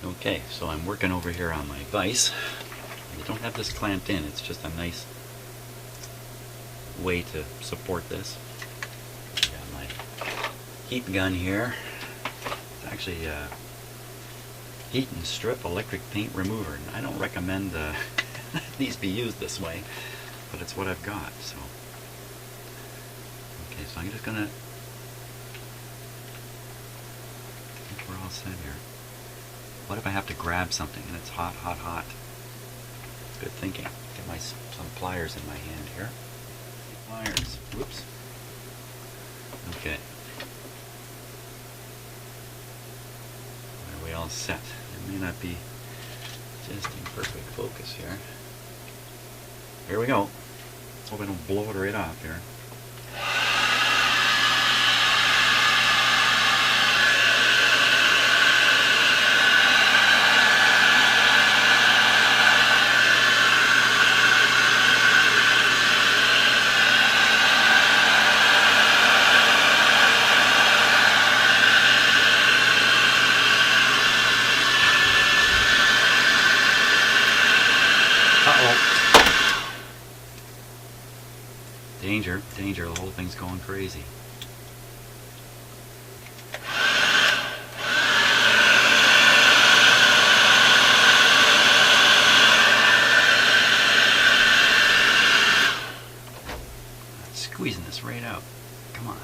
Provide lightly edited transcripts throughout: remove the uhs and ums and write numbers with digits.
Okay, so I'm working over here on my vise. I don't have this clamped in, it's just a nice way to support this. Got my heat gun here. It's actually heat and strip electric paint remover. And I don't recommend these be used this way, but it's what I've got. So okay, so I'm just gonna. I think we're all set here. What if I have to grab something and it's hot, hot, hot? Good thinking. Get some pliers in my hand here. Pliers. Whoops. Okay. Are we all set? It may not be just in perfect focus here. Here we go. Let's hope I don't blow it right off here. Danger, danger, the whole thing's going crazy. Squeezing this right out. Come on,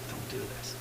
don't do this.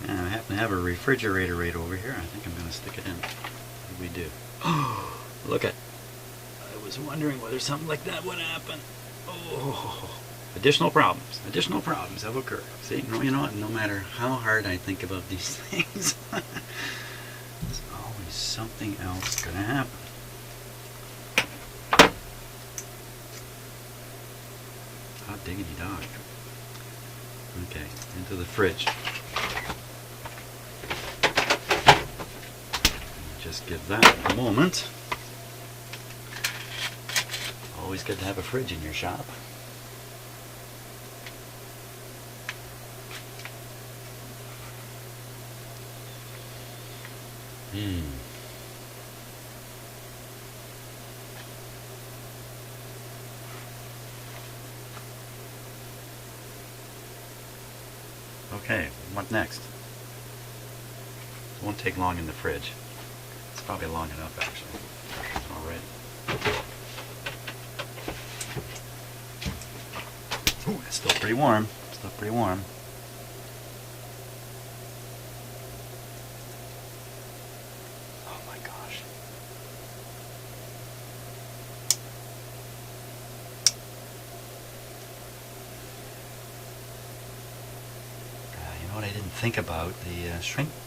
I happen to have a refrigerator right over here. I think I'm going to stick it in. What do we do? Oh, look at. I was wondering whether something like that would happen. Oh, additional problems have occurred. See, no, you know what? No matter how hard I think about these things, there's always something else going to happen. Hot diggity dog. Okay, into the fridge. Just give that a moment. Always good to have a fridge in your shop. Okay, what next? It won't take long in the fridge. It's probably long enough, actually. All right. Ooh, it's still pretty warm. Still pretty warm. Oh my gosh. You know what I didn't think about? The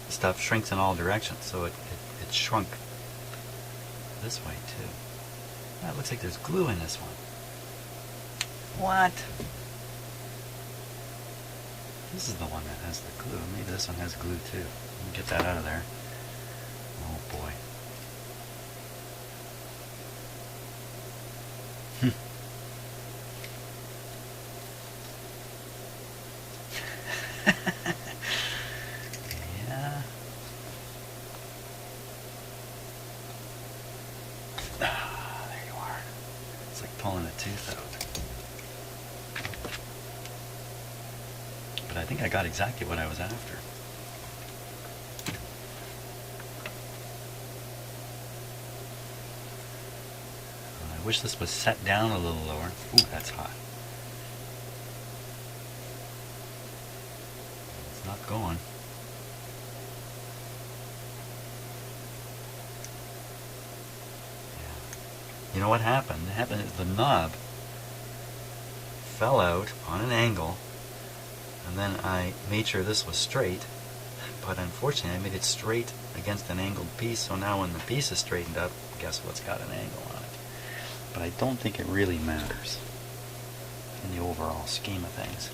stuff shrinks in all directions, so it shrunk this way too. It looks like there's glue in this one. What? This is the one that has the glue. Maybe this one has glue too. Let me get that out of there. Oh boy. Yeah. Ah, there you are. It's like pulling a tooth out. But I think I got exactly what I was after. I wish this was set down a little lower. Ooh, that's hot. It's not going. Yeah. You know what happened? What happened is the knob fell out on an angle, and then I made sure this was straight but unfortunately I made it straight against an angled piece, so now when the piece is straightened up, guess what's got an angle on it. But I don't think it really matters in the overall scheme of things.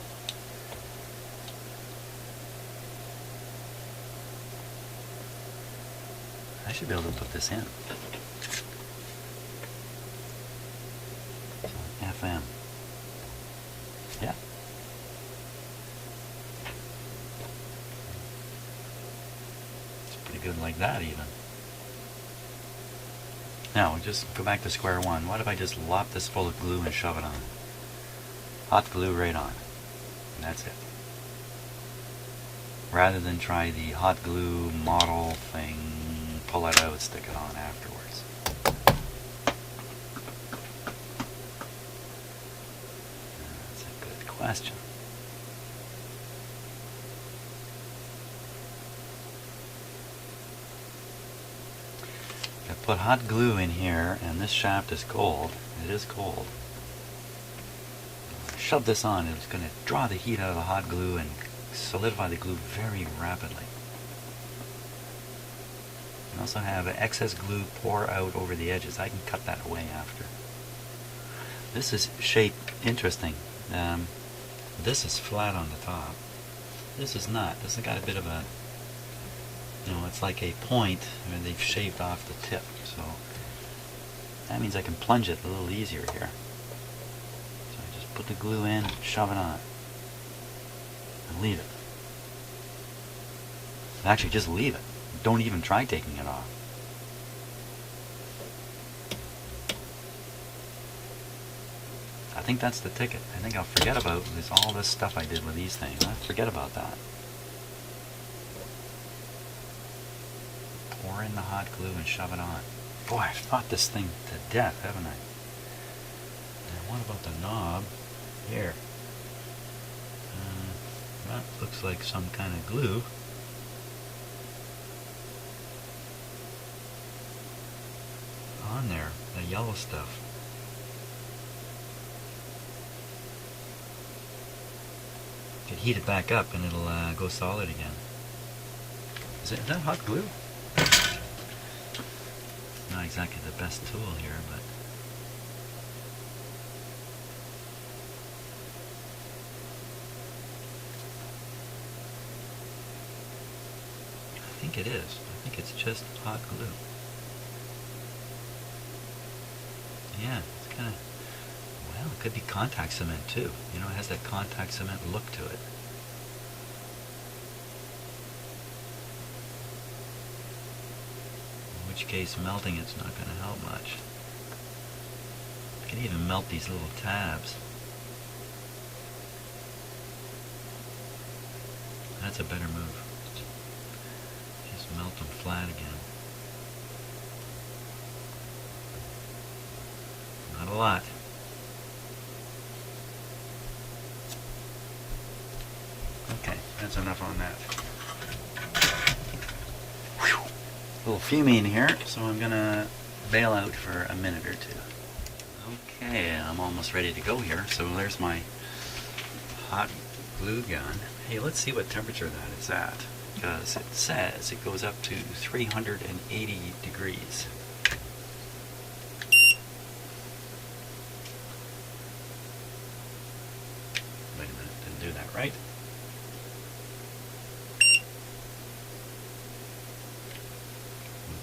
I should be able to put this in. FM. Yeah. It's pretty good like that even. Now, we just go back to square one. What if I just lop this full of glue and shove it on? Hot glue right on. And that's it. Rather than try the hot glue model thing, pull it out, stick it on afterwards. That's a good question. I put hot glue in here, and this shaft is cold. It is cold. Shove this on, it's going to draw the heat out of the hot glue and solidify the glue very rapidly. You also have excess glue pour out over the edges. I can cut that away after. This is shaped interesting. This is flat on the top. This is not. This has got a bit of a, it's like a point where they've shaved off the tip. So that means I can plunge it a little easier here. So I just put the glue in, shove it on, and leave it. Actually, just leave it. Don't even try taking it off. I think that's the ticket. I think I'll forget about all this stuff I did with these things. I'll forget about that. Pour in the hot glue and shove it on. Boy, I've fought this thing to death, haven't I? And what about the knob here? That looks like some kind of glue. On there, the yellow stuff. You could heat it back up and it'll go solid again. Is that hot glue? Not exactly the best tool here, but I think it is. I think it's just hot glue. Yeah, it's kind of, well, it could be contact cement too. It has that contact cement look to it. In which case, melting it's not going to help much. I can even melt these little tabs. That's a better move. Just melt them flat again. Not a lot. Okay, that's enough on that. Whew. A little fumey in here, so I'm gonna bail out for a minute or two. Okay, I'm almost ready to go here. So there's my hot glue gun. Hey, let's see what temperature that is at, because it says it goes up to 380 degrees. Wait a minute, didn't do that right.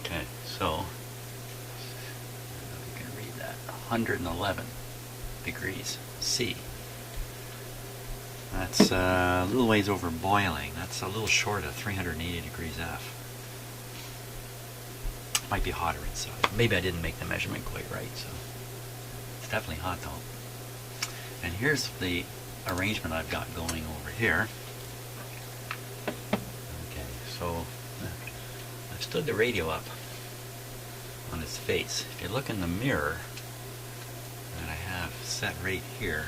Okay, so you can read that, 111 degrees C. That's a little ways over boiling. That's a little short of 380 degrees F. Might be hotter inside. Maybe I didn't make the measurement quite right, so it's definitely hot though. And here's the arrangement I've got going over here. Okay, so I've stood the radio up on its face. If you look in the mirror that I have set right here,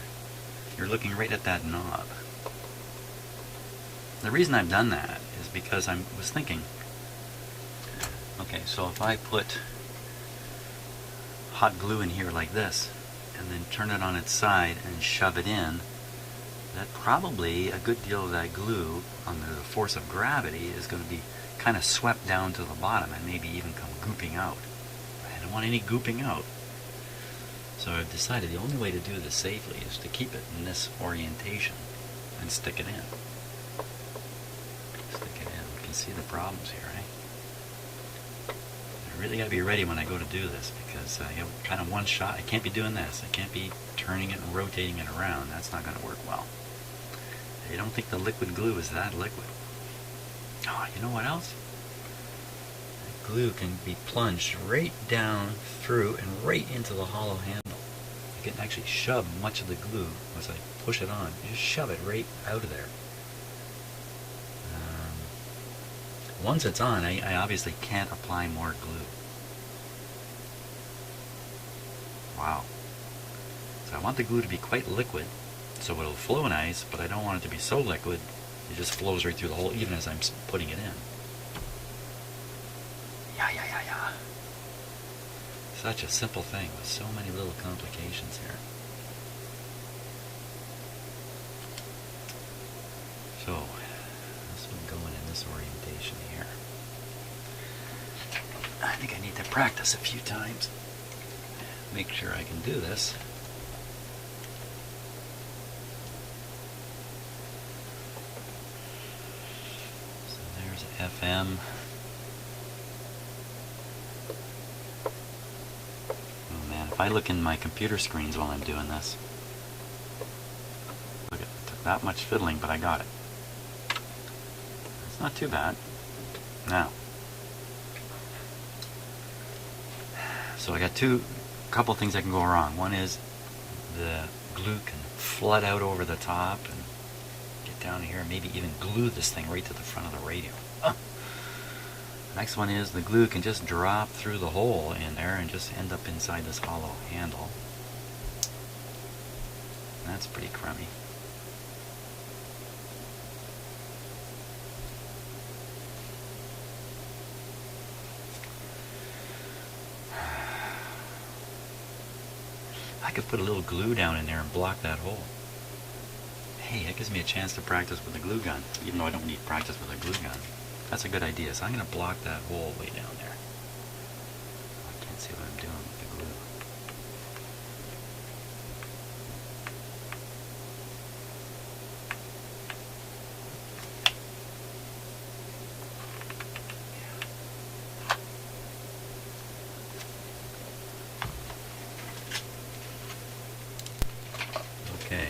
you're looking right at that knob. The reason I've done that is because I was thinking, okay, so if I put hot glue in here like this, and then turn it on its side and shove it in, that probably a good deal of that glue under the force of gravity is going to be kind of swept down to the bottom and maybe even come gooping out. I don't want any gooping out. So I've decided the only way to do this safely is to keep it in this orientation and stick it in. Stick it in. You can see the problems here, right? I really got to be ready when I go to do this, because I have kind of one shot. I can't be doing this. I can't be turning it and rotating it around. That's not going to work well. I don't think the liquid glue is that liquid. Oh, you know what else? That glue can be plunged right down through and right into the hollow handle. You can actually shove much of the glue as I push it on. You just shove it right out of there. Once it's on, I obviously can't apply more glue. Wow. So I want the glue to be quite liquid, so it'll flow nice, but I don't want it to be so liquid it just flows right through the hole, even as I'm putting it in. Yeah. Such a simple thing with so many little complications here. So, this one going in this orientation here. I think I need to practice a few times. Make sure I can do this. So there's FM. Oh man, if I look in my computer screens while I'm doing this. Look, it took that much fiddling, but I got it. It's not too bad. Now, so I got couple things that can go wrong. One is the glue can flood out over the top and get down here and maybe even glue this thing right to the front of the radio. The next one is the glue can just drop through the hole in there and just end up inside this hollow handle. That's pretty crummy. I could put a little glue down in there and block that hole. Hey, that gives me a chance to practice with a glue gun, even though I don't need practice with a glue gun. That's a good idea. So I'm going to block that hole way down there. I can't see what I'm doing with the glue. Okay.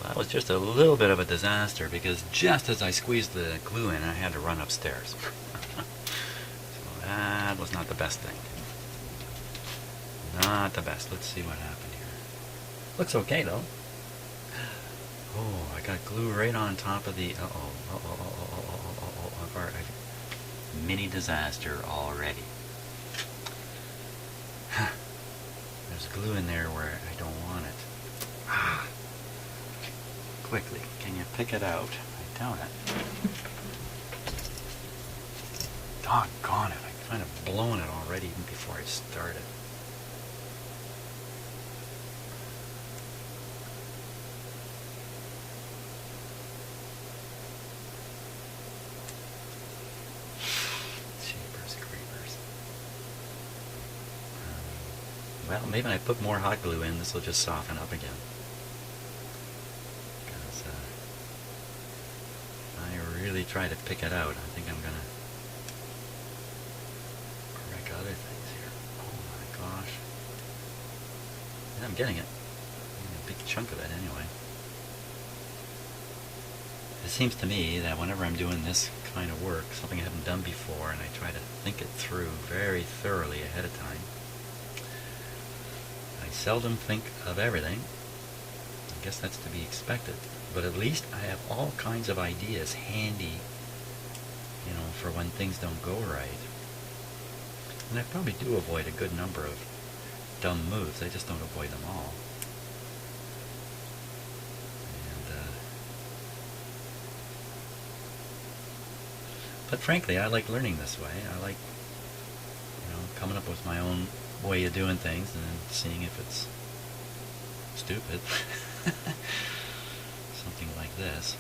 Well, that was just a little bit of a disaster because just as I squeezed the glue in, I had to run upstairs. So that was not the best thing. Not the best. Let's see what happened here. Looks okay though. Oh, I got glue right on top of the... Mini disaster already. There's glue in there where I don't want it. Quickly, can you pick it out? I doubt it. Doggone it, I kind of blown it already even before I started. Jeepers creepers. Well, maybe when I put more hot glue in, this will just soften up again. Because I really try to pick it out. I think I'm going to correct other things here. Oh my gosh. Yeah, I'm getting it. I'm getting a big chunk of it anyway. It seems to me that whenever I'm doing this kind of work, something I haven't done before, and I try to think it through very thoroughly ahead of time, I seldom think of everything. I guess that's to be expected. But at least I have all kinds of ideas handy, you know, for when things don't go right. And I probably do avoid a good number of dumb moves. I just don't avoid them all. But frankly, I like learning this way. I like, you know, coming up with my own way of doing things and then seeing if it's stupid. Something like this.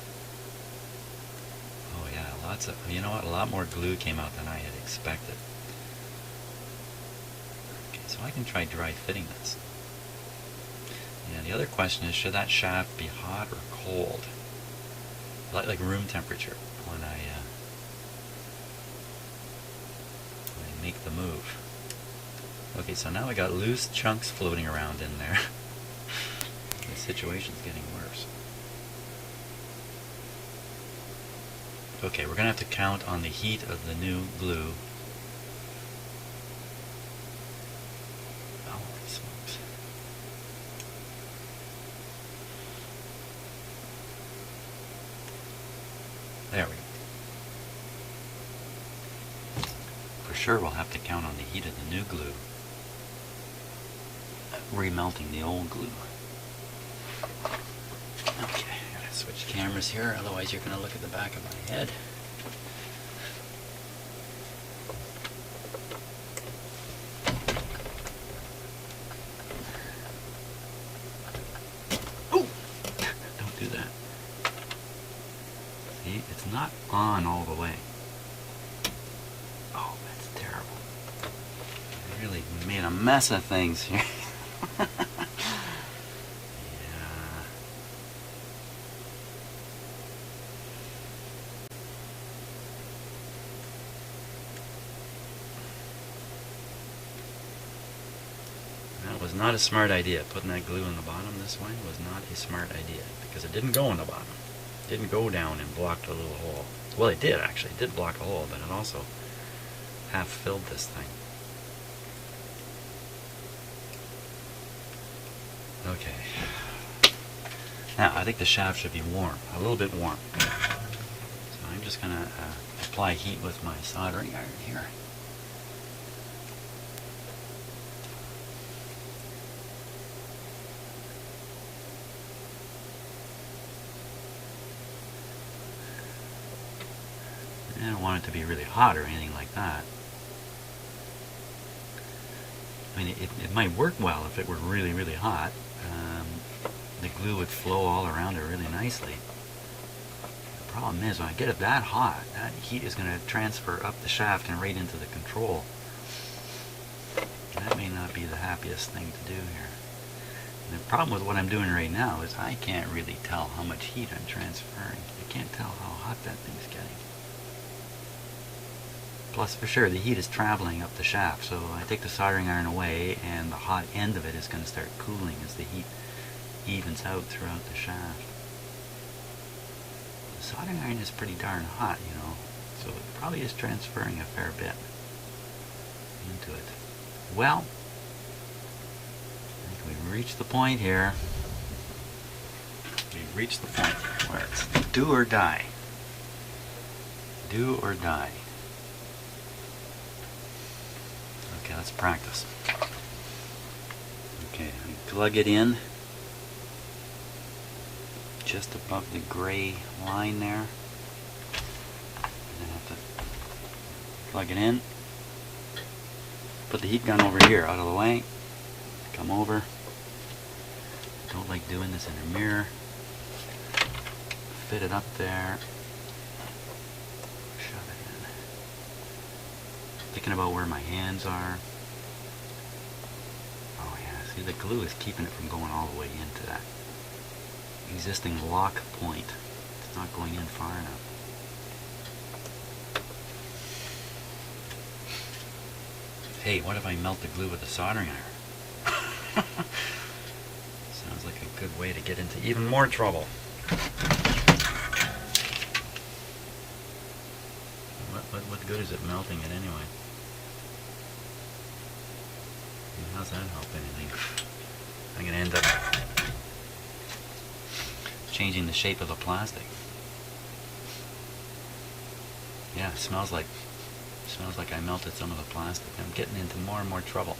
Oh yeah, lots of, you know what, a lot more glue came out than I had expected. Okay, so I can try dry fitting this. And the other question is, should that shaft be hot or cold? Like room temperature when I make the move. Okay, so now I got loose chunks floating around in there. The situation's getting worse. Okay, we're gonna have to count on the heat of the new glue. Holy smokes. There we go. For sure we'll have to count on the heat of the new glue. Remelting the old glue. Okay, I gotta switch cameras here, otherwise you're gonna look at the back of my head. Oh! Don't do that. See, it's not on all the way. Oh, that's terrible. I really made a mess of things here. Yeah. That was not a smart idea. Putting that glue in the bottom this way was not a smart idea, because it didn't go in the bottom. It didn't go down and block the little hole. Well, it did actually. It did block a hole, but it also half filled this thing. Okay. Now, I think the shaft should be warm, a little bit warm. So I'm just going to apply heat with my soldering iron here. I don't want it to be really hot or anything like that. I mean, it might work well if it were really, really hot. The glue would flow all around it really nicely. The problem is, when I get it that hot, that heat is going to transfer up the shaft and right into the control. That may not be the happiest thing to do here. And the problem with what I'm doing right now is I can't really tell how much heat I'm transferring. I can't tell how hot that thing's getting. Plus, for sure, the heat is traveling up the shaft, so I take the soldering iron away and the hot end of it is going to start cooling as the heat evens out throughout the shaft. The soldering iron is pretty darn hot, you know, so it probably is transferring a fair bit into it. Well, I think we've reached the point here. We've reached the point where it's do or die. Do or die. Okay, let's practice. Okay, I plug it in just above the gray line there. And then I have to plug it in. Put the heat gun over here, out of the way. Come over. Don't like doing this in a mirror. Fit it up there. Shove it in. Thinking about where my hands are. Oh yeah, see, the glue is keeping it from going all the way into that existing lock point. It's not going in far enough. Hey, what if I melt the glue with a soldering iron? Sounds like a good way to get into even more trouble. What good is it melting it anyway? And how's that help anything? I'm going to end up changing the shape of the plastic. Yeah, it smells like I melted some of the plastic. I'm getting into more and more trouble.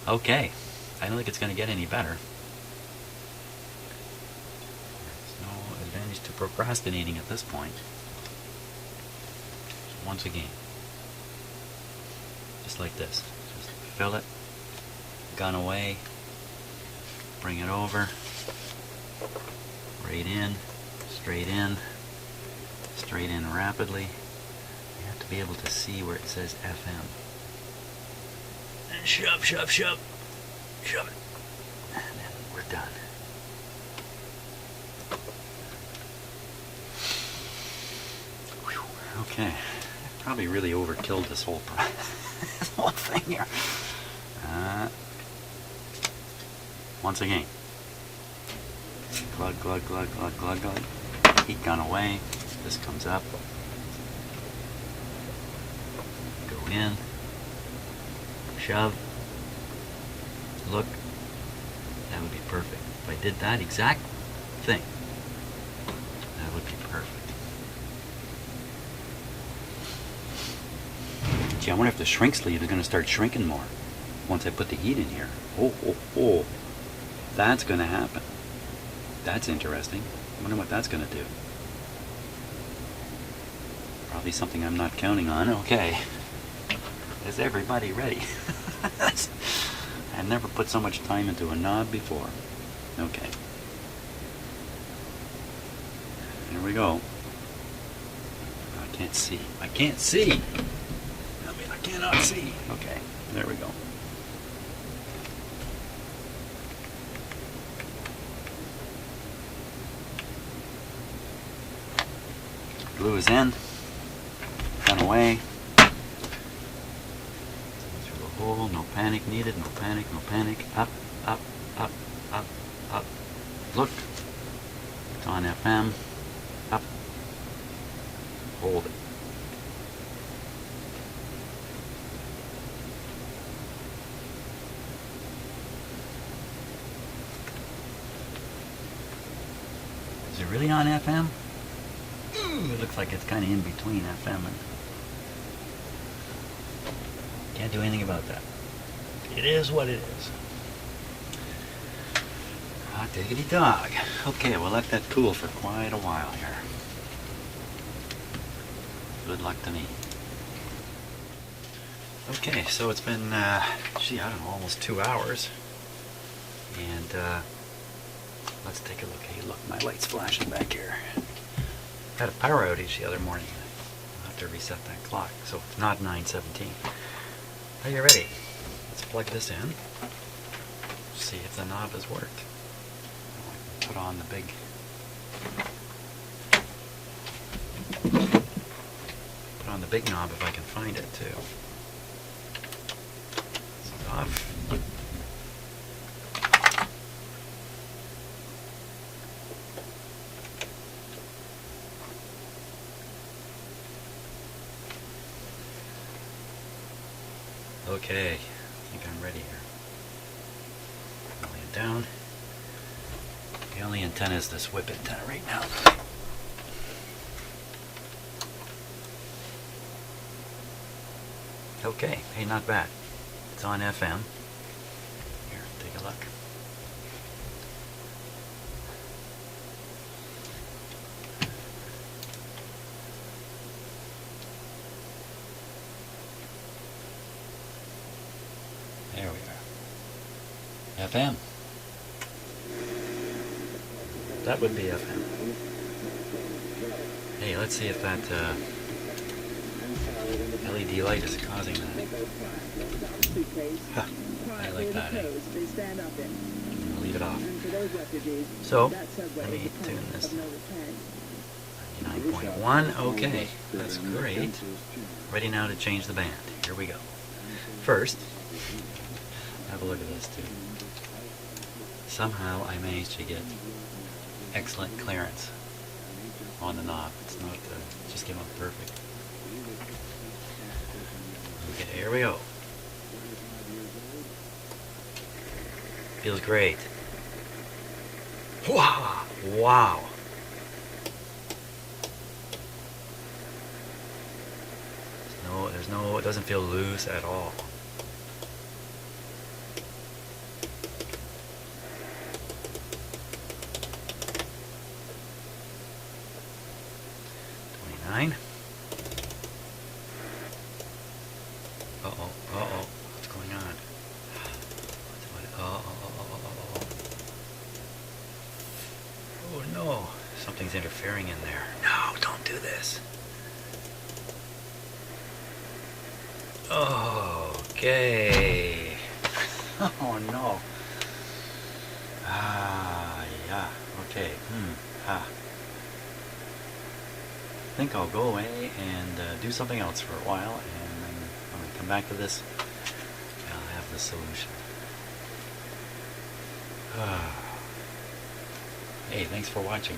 Okay, I don't think it's going to get any better. There's no advantage to procrastinating at this point. So once again, just like this, just fill it gun away, bring it over, right in, straight in, straight in rapidly. You have to be able to see where it says FM. And shove, shove, shove, shove it. And then we're done. Whew. Okay, I probably really overkilled this whole this whole thing here. Once again, glug, glug, glug, glug, glug, glug. Heat gun away. This comes up. Go in. Shove. Look. That would be perfect. If I did that exact thing, that would be perfect. Gee, I wonder if the shrink sleeve is going to start shrinking more once I put the heat in here. Oh, oh, oh. That's going to happen. That's interesting. I wonder what that's going to do. Probably something I'm not counting on. Okay. Is everybody ready? I've never put so much time into a knob before. Okay. Here we go. I can't see. I can't see! I mean, I cannot see. Okay. There we go. Glue is in. Gun away. Through the hole. No panic needed. No panic. No panic. Up, up, up, up, up. Look. It's on FM. Up. Hold it. Is it really on FM? It looks like it's kind of in between FM and... Can't do anything about that. It is what it is. Hot diggity dog. Okay, we'll let that cool for quite a while here. Good luck to me. Okay, so it's been, gee, I don't know, almost 2 hours. And, let's take a look. Hey, look, my light's flashing back here. Had a power outage the other morning. I'll have to reset that clock, so it's not 9:17. Are you ready? Let's plug this in. See if the knob has worked. I can put on the big... Put on the big knob if I can find it too. This is off. Okay, I think I'm ready here. Lay it down. The only antenna is this whip antenna right now. Okay, hey, not bad. It's on FM. Here, take a look. There we are. FM. That would be FM. Hey, let's see if that LED light is causing that. Huh. I like that. Eh? I'll leave it off. So, let me tune this. 99.1. Okay, that's great. Ready now to change the band. Here we go. First, have a look at this too. Somehow I managed to get excellent clearance on the knob. It's not just came out perfect. Okay, here we go. Feels great. Wow! Wow! It doesn't feel loose at all. Uh-oh, what's going on? something's interfering in there. No, don't do this. Okay. Oh no. Yeah. Okay. I think I'll go away and do something else for a while, and then when I come back to this, I'll have the solution. Hey, thanks for watching.